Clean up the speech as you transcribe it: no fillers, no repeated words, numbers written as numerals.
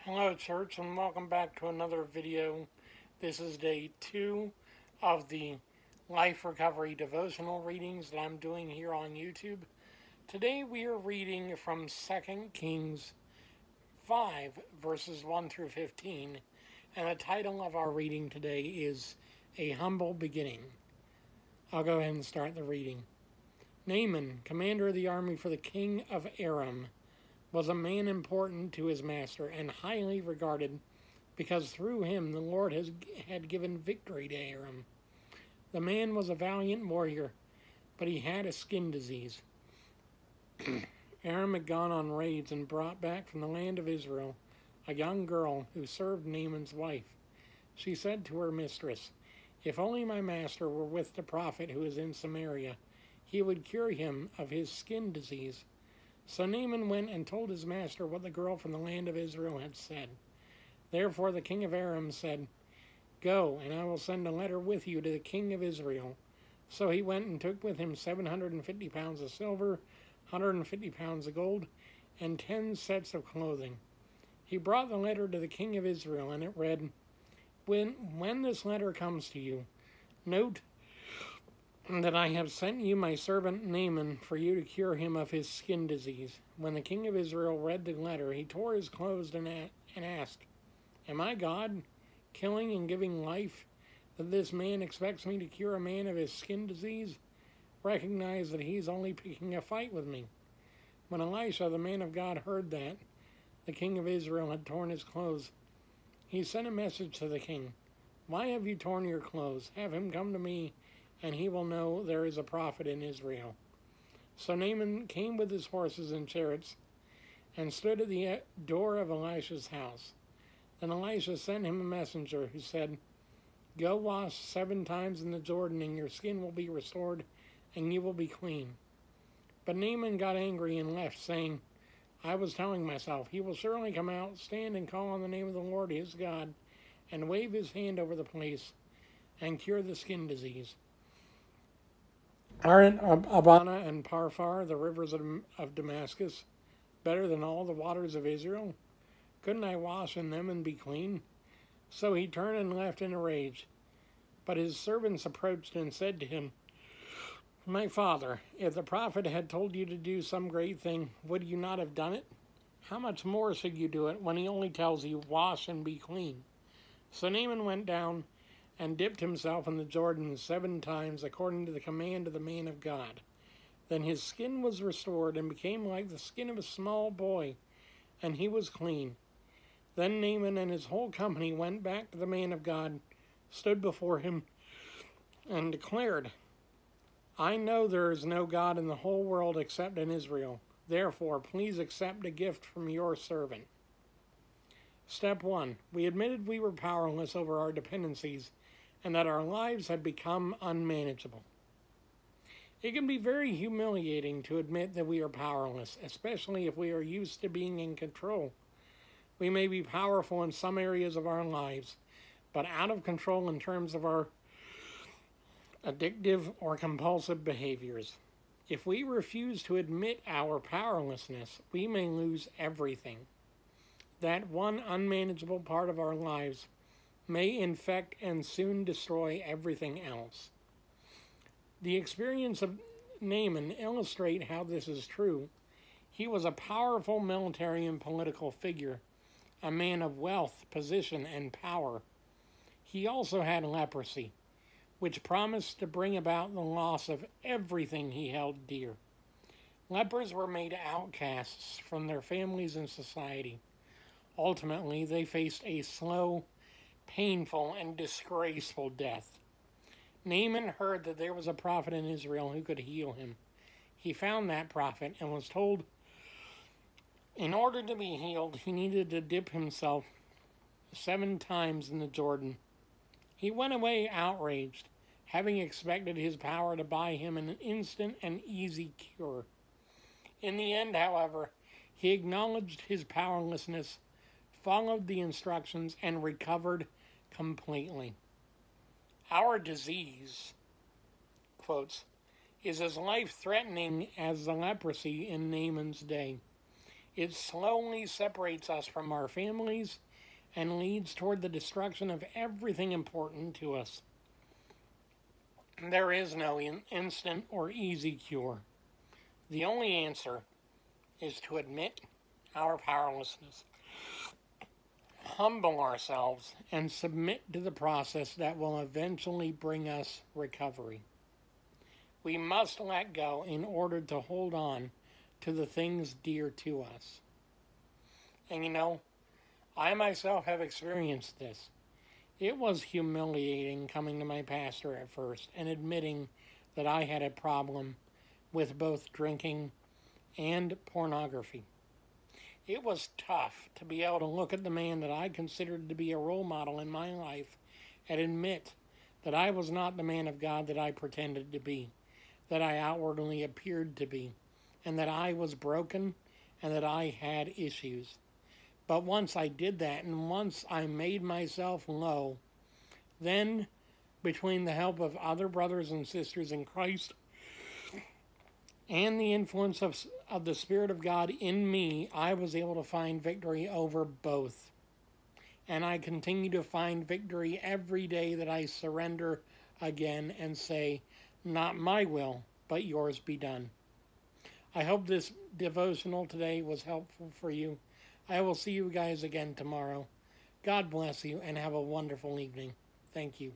Hello, church, and welcome back to another video. This is day 2 of the Life Recovery Devotional readings that I'm doing here on YouTube. Today we are reading from 2 Kings 5, verses 1 through 15, and the title of our reading today is A Humble Beginning. I'll go ahead and start the reading. Naaman, commander of the army for the king of Aram, was a man important to his master and highly regarded, because through him the Lord had given victory to Aram. The man was a valiant warrior, but he had a skin disease. Aram had gone on raids and brought back from the land of Israel a young girl who served Naaman's wife. She said to her mistress, "If only my master were with the prophet who is in Samaria, he would cure him of his skin disease." So Naaman went and told his master what the girl from the land of Israel had said. Therefore the king of Aram said, "Go, and I will send a letter with you to the king of Israel." So he went and took with him 750 pounds of silver, 150 pounds of gold, and 10 sets of clothing. He brought the letter to the king of Israel, and it read, When this letter comes to you, note that I have sent you my servant Naaman for you to cure him of his skin disease." When the king of Israel read the letter, he tore his clothes and asked, "Am I God, killing and giving life, that this man expects me to cure a man of his skin disease? Recognize that he's only picking a fight with me." When Elisha, the man of God, heard that the king of Israel had torn his clothes, he sent a message to the king. "Why have you torn your clothes? Have him come to me, and he will know there is a prophet in Israel." So Naaman came with his horses and chariots and stood at the door of Elisha's house. Then Elisha sent him a messenger who said, "Go wash 7 times in the Jordan, and your skin will be restored, and you will be clean." But Naaman got angry and left, saying, "I was telling myself, he will surely come out, stand and call on the name of the Lord his God, and wave his hand over the place, and cure the skin disease. Aren't Abana and Parfar, the rivers of Damascus, better than all the waters of Israel? Couldn't I wash in them and be clean?" So he turned and left in a rage. But his servants approached and said to him, "My father, if the prophet had told you to do some great thing, would you not have done it? How much more should you do it when he only tells you, 'Wash and be clean'?" So Naaman went down and dipped himself in the Jordan 7 times according to the command of the man of God. Then his skin was restored and became like the skin of a small boy, and he was clean. Then Naaman and his whole company went back to the man of God, stood before him, and declared, "I know there is no God in the whole world except in Israel. Therefore, please accept a gift from your servant." Step 1. We admitted we were powerless over our dependencies and that our lives had become unmanageable. It can be very humiliating to admit that we are powerless, especially if we are used to being in control. We may be powerful in some areas of our lives, but out of control in terms of our addictive or compulsive behaviors. If we refuse to admit our powerlessness, we may lose everything. That one unmanageable part of our lives may infect and soon destroy everything else. The experience of Naaman illustrates how this is true. He was a powerful military and political figure, a man of wealth, position, and power. He also had leprosy, which promised to bring about the loss of everything he held dear. Lepers were made outcasts from their families and society. Ultimately, they faced a slow, painful, and disgraceful death. Naaman heard that there was a prophet in Israel who could heal him. He found that prophet and was told in order to be healed, he needed to dip himself 7 times in the Jordan. He went away outraged, having expected his power to buy him an instant and easy cure. In the end, however, he acknowledged his powerlessness, followed the instructions, and recovered completely. Our disease, quotes, is as life-threatening as the leprosy in Naaman's day. It slowly separates us from our families and leads toward the destruction of everything important to us. There is no instant or easy cure. The only answer is to admit our powerlessness, humble ourselves, and submit to the process that will eventually bring us recovery. We must let go in order to hold on to the things dear to us. And you know, I myself have experienced this. It was humiliating coming to my pastor at first and admitting that I had a problem with both drinking and pornography. It was tough to be able to look at the man that I considered to be a role model in my life and admit that I was not the man of God that I pretended to be, that I outwardly appeared to be, and that I was broken and that I had issues. But once I did that, and once I made myself low, then, between the help of other brothers and sisters in Christ and the influence of the Spirit of God in me, I was able to find victory over both. And I continue to find victory every day that I surrender again and say, not my will, but yours be done. I hope this devotional today was helpful for you. I will see you guys again tomorrow. God bless you and have a wonderful evening. Thank you.